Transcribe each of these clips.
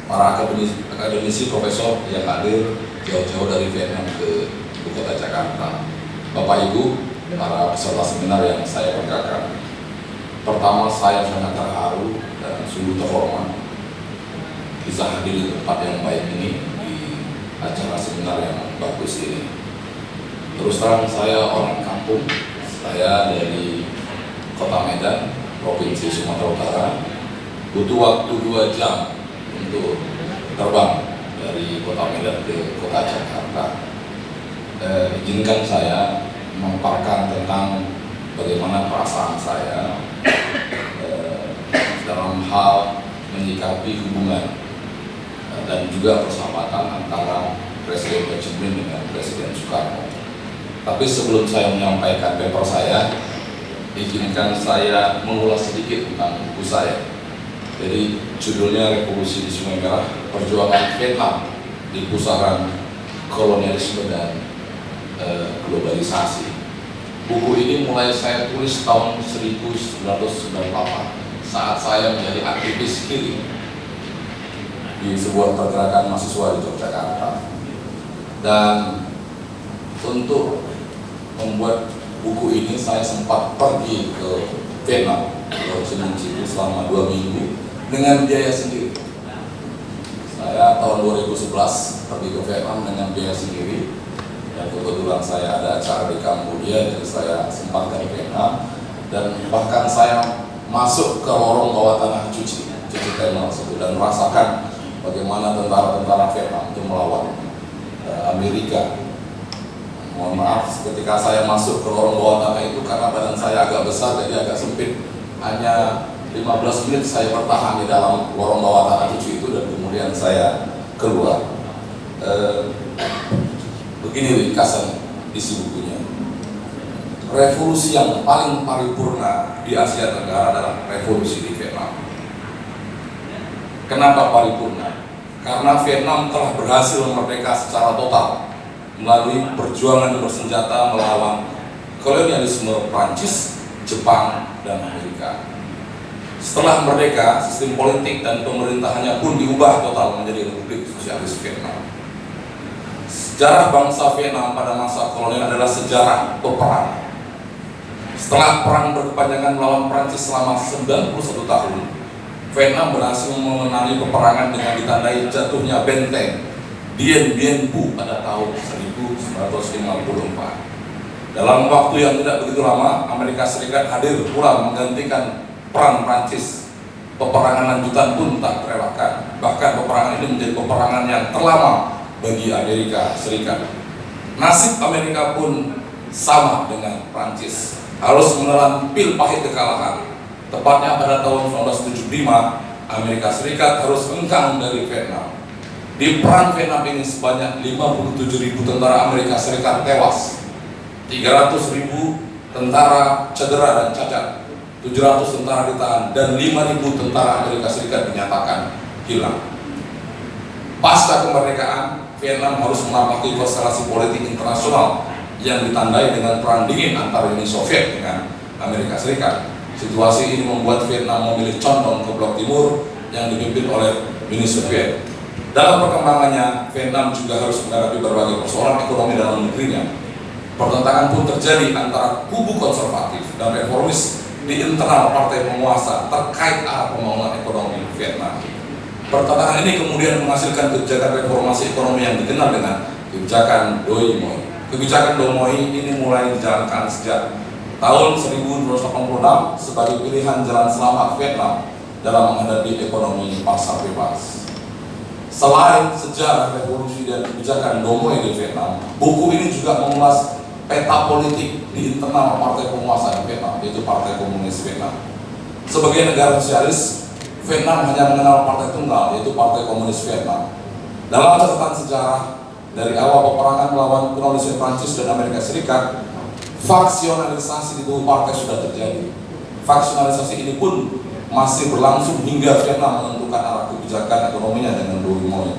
para akademisi profesor yang hadir jauh-jauh dari Vietnam ke ibu kota Jakarta, Bapak Ibu, para peserta seminar yang saya banggakan. Pertama, saya sangat terharu dan sungguh terhormat bisa hadir di tempat yang baik ini, di acara seminar yang bagus ini. Terus terang, saya orang kampung, saya dari Kota Medan, Provinsi Sumatera Utara. Butuh waktu 2 jam untuk terbang dari Kota Medan ke Kota Jakarta. Izinkan saya memaparkan tentang bagaimana perasaan saya dalam hal menyikapi hubungan dan juga persahabatan antara Presiden Benjamin dengan Presiden Soekarno. Tapi sebelum saya menyampaikan paper saya, izinkan saya mengulas sedikit tentang buku saya. Jadi judulnya Revolusi di Sungai Merah, Perjuangan Vietnam di Pusaran Kolonialisme dan Globalisasi. Buku ini mulai saya tulis tahun 1998 saat saya menjadi aktivis kiri di sebuah pergerakan mahasiswa di Yogyakarta. Dan untuk membuat buku ini saya sempat pergi ke Vietnam, ke Senin Situ selama 2 minggu dengan biaya sendiri. Saya tahun 2011 pergi ke Vietnam dengan biaya sendiri. Dan kebetulan saya ada acara di Kamboja, jadi saya sempatkan ke Vietnam. Dan bahkan saya masuk ke lorong bawah tanah cuci terminal tersebut dan merasakan bagaimana tentara-tentara Vietnam itu melawan Amerika. Mohon maaf, ketika saya masuk ke lorong bawah tanah itu karena badan saya agak besar jadi agak sempit, hanya 15 menit saya bertahan di dalam lorong bawah tanah cuci itu dan kemudian saya keluar. Begini ringkasan isi bukunya. Revolusi yang paling paripurna di Asia Tenggara adalah revolusi di Vietnam. Kenapa paripurna? Karena Vietnam telah berhasil merdeka secara total melalui perjuangan bersenjata melawan kolonialisme Prancis, Jepang, dan Amerika. Setelah merdeka, sistem politik dan pemerintahannya pun diubah total menjadi Republik Sosialis Vietnam. Sejarah bangsa Vietnam pada masa kolonial adalah sejarah peperangan. Setelah perang berkepanjangan melawan Prancis selama 91 tahun, Vietnam berhasil memenangi peperangan dengan ditandai jatuhnya benteng Dien Bien Phu pada tahun 1954. Dalam waktu yang tidak begitu lama, Amerika Serikat hadir pula menggantikan peran Prancis. Peperangan lanjutan pun tak terelakkan. Bahkan peperangan ini menjadi peperangan yang terlama bagi Amerika Serikat. Nasib Amerika pun sama dengan Prancis, harus menelan pil pahit kekalahan. Tepatnya pada tahun 1975, Amerika Serikat harus hengkang dari Vietnam. Di perang Vietnam ini sebanyak 57.000 tentara Amerika Serikat tewas, 300.000 tentara cedera dan cacat, 700 tentara ditahan, dan 5.000 tentara Amerika Serikat dinyatakan hilang. Pasca kemerdekaan, Vietnam harus menapaki konstelasi politik internasional yang ditandai dengan perang dingin antara Uni Soviet dengan Amerika Serikat. Situasi ini membuat Vietnam memilih condong ke blok timur yang dipimpin oleh Uni Soviet. Dalam perkembangannya, Vietnam juga harus menghadapi berbagai persoalan ekonomi dalam negerinya. Pertentangan pun terjadi antara kubu konservatif dan reformis di internal partai penguasa terkait arah pembangunan ekonomi Vietnam. Pertentangan ini kemudian menghasilkan kebijakan reformasi ekonomi yang dikenal dengan kebijakan Doi Moi. Kebijakan Doi Moi ini mulai dijalankan sejak tahun 1986 sebagai pilihan jalan selamat Vietnam dalam menghadapi ekonomi pasar bebas. Selain sejarah revolusi dan kebijakan Doi Moi di Vietnam, buku ini juga mengulas peta politik di internal partai penguasa di Vietnam, yaitu Partai Komunis Vietnam. Sebagai negara sosialis, Vietnam hanya mengenal partai tunggal, yaitu Partai Komunis Vietnam. Dalam catatan sejarah, dari awal peperangan melawan kolonialisme Prancis dan Amerika Serikat, faksionalisasi di tubuh partai sudah terjadi. Faksionalisasi ini pun masih berlangsung hingga Vietnam menentukan arah kebijakan ekonominya dengan Doi Moi.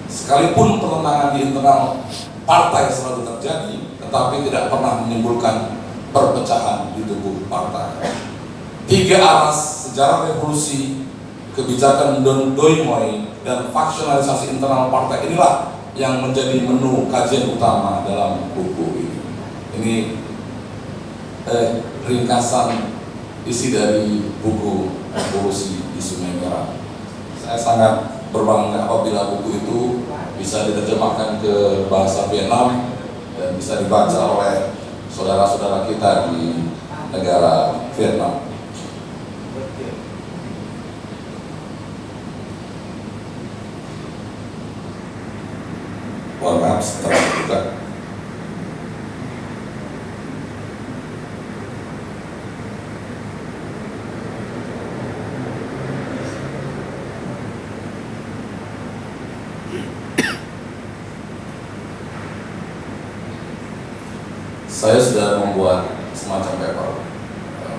Sekalipun pertentangan di internal partai selalu terjadi, tetapi tidak pernah menimbulkan perpecahan di tubuh partai. 3 aras sejarah revolusi, kebijakan Doi Moi, dan faksionalisasi internal partai inilah yang menjadi menu kajian utama dalam buku ini. Ini ringkasan isi dari buku Revolusi di Sungai Merah. Saya sangat berbangga apabila buku itu bisa diterjemahkan ke bahasa Vietnam dan bisa dibaca oleh saudara-saudara kita di negara Vietnam. Mohon maaf setelah juga. Saya sudah membuat semacam paper.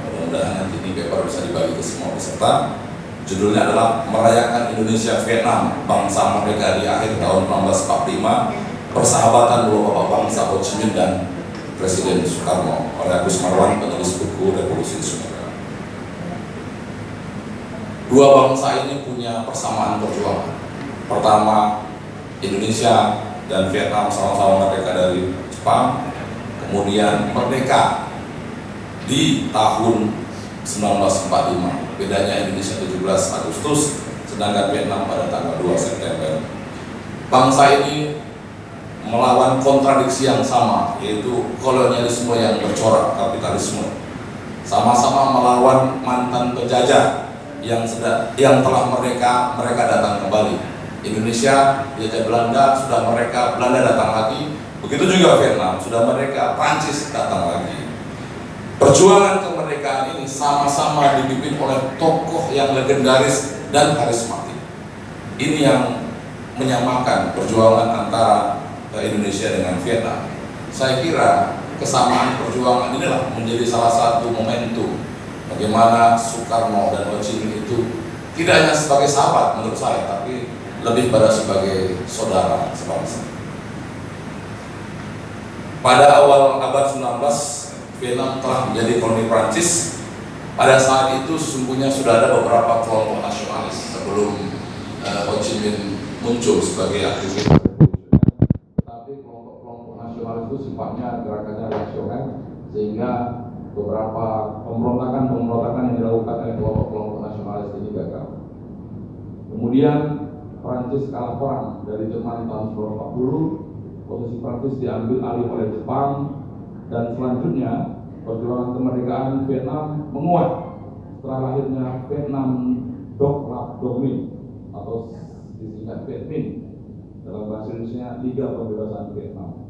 Mudah-mudahan nanti di paper bisa dibagi ke semua peserta. Judulnya adalah Merayakan Indonesia Vietnam, Bangsa Merdeka di Akhir Tahun 1945, Persahabatan Dua Bapak Bangsa Ho Chi Minh dan Presiden Soekarno, oleh Agus Marwan, penulis buku Revolusi di Sungai Merah. Dua bangsa ini punya persamaan perjuangan. Pertama, Indonesia dan Vietnam sama-sama merdeka dari Jepang, kemudian merdeka di tahun 1945. Bedanya Indonesia 17 Agustus, sedangkan Vietnam pada tanggal 2 September. Bangsa ini melawan kontradiksi yang sama, yaitu kolonialisme yang bercorak kapitalisme. Sama-sama melawan mantan penjajah yang telah mereka datang kembali. Indonesia dijajah Belanda, sudah mereka, Belanda datang lagi. Begitu juga Vietnam, sudah mereka, Prancis datang lagi. Perjuangan kemerdekaan ini sama-sama dipimpin oleh tokoh yang legendaris dan karismatik. Ini yang menyamakan perjuangan antara Indonesia dengan Vietnam. Saya kira kesamaan perjuangan inilah menjadi salah satu momentum bagaimana Soekarno dan Ho Chi Minh itu tidak hanya sebagai sahabat menurut saya, tapi lebih pada sebagai saudara sebangsa. Pada awal abad 19, Vietnam telah menjadi koloni Prancis. Pada saat itu sesungguhnya sudah ada beberapa kelompok nasionalis sebelum Ho Chi Minh muncul sebagai aktivis revolusioner. Tapi kelompok-kelompok nasionalis itu sifatnya gerakannya reaksioner, sehingga beberapa pemberontakan yang dilakukan oleh kelompok-kelompok nasionalis ini gagal. Kemudian Prancis kalah perang dari Jerman tahun 1940. Posisi Prancis diambil alih oleh Jepang. Dan selanjutnya perjuangan kemerdekaan Vietnam menguat setelah lahirnya Vietnam Doc Lap Doc Minh atau disingkat Viet Minh, dalam bahasa Indonesia Liga Pembebasan Vietnam.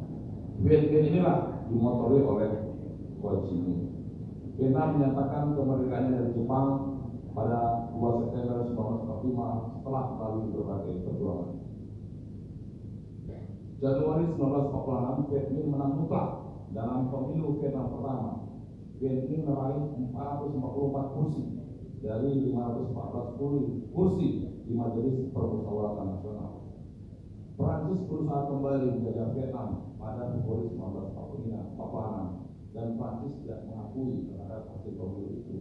Viet Minh inilah dimotori oleh Ho Chi Minh. Vietnam menyatakan kemerdekaannya dari Jepang pada 2 September 1945 setelah melalui berbagai perjuangan. Januari 1946 Viet Minh menang mutlak dalam pemilu Vietnam pertama. Viet Minh meraih 444 kursi dari 514 kursi di Majelis Permusyawaratan Nasional. Prancis berusaha kembali menjajah Vietnam pada Februari 1946 dan Prancis tidak mengakui terhadap hasil pemilu itu.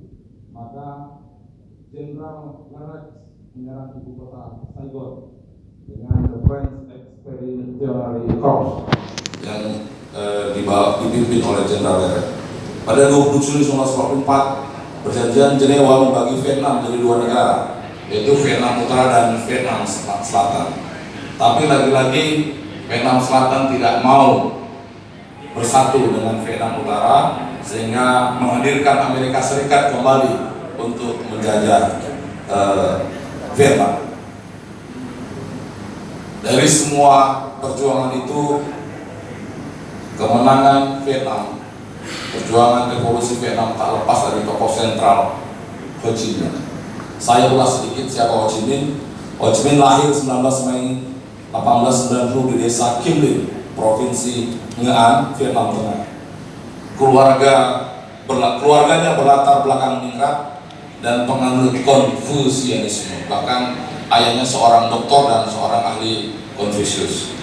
Maka Jenderal Larex menyerang ibu kota Saigon dengan the French Expeditionary Corps yang dipimpin oleh Jenderal Larex. Pada 20 Juli 1944, perjanjian Jenewa membagi Vietnam menjadi dua negara, yaitu Vietnam Utara dan Vietnam Selatan. Tapi lagi-lagi Vietnam Selatan tidak mau bersatu dengan Vietnam Utara, sehingga menghadirkan Amerika Serikat kembali untuk menjajah Vietnam. Dari semua perjuangan itu, kemenangan Vietnam, perjuangan revolusi Vietnam tak lepas dari tokoh sentral Ho Chi Minh. Saya ulas sedikit siapa Ho Chi Minh. Ho Chi Minh lahir 19 Mei 1890 di desa Kim Linh, Provinsi Nghệ An, Vietnam Tengah. Keluarganya berlatar belakang ningrat dan penganut Konfusianisme. Bahkan ayahnya seorang doktor dan seorang ahli Konfusius.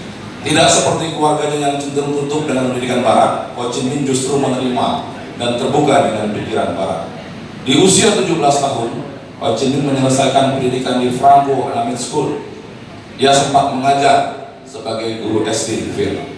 Tidak seperti keluarganya yang cenderung tutup dengan pendidikan Barat, Ho Chi Minh justru menerima dan terbuka dengan pikiran Barat. Di usia 17 tahun, Ho Chi Minh menyelesaikan pendidikan di Franco Alameda School Ia sempat mengajar sebagai guru SD di Vietnam.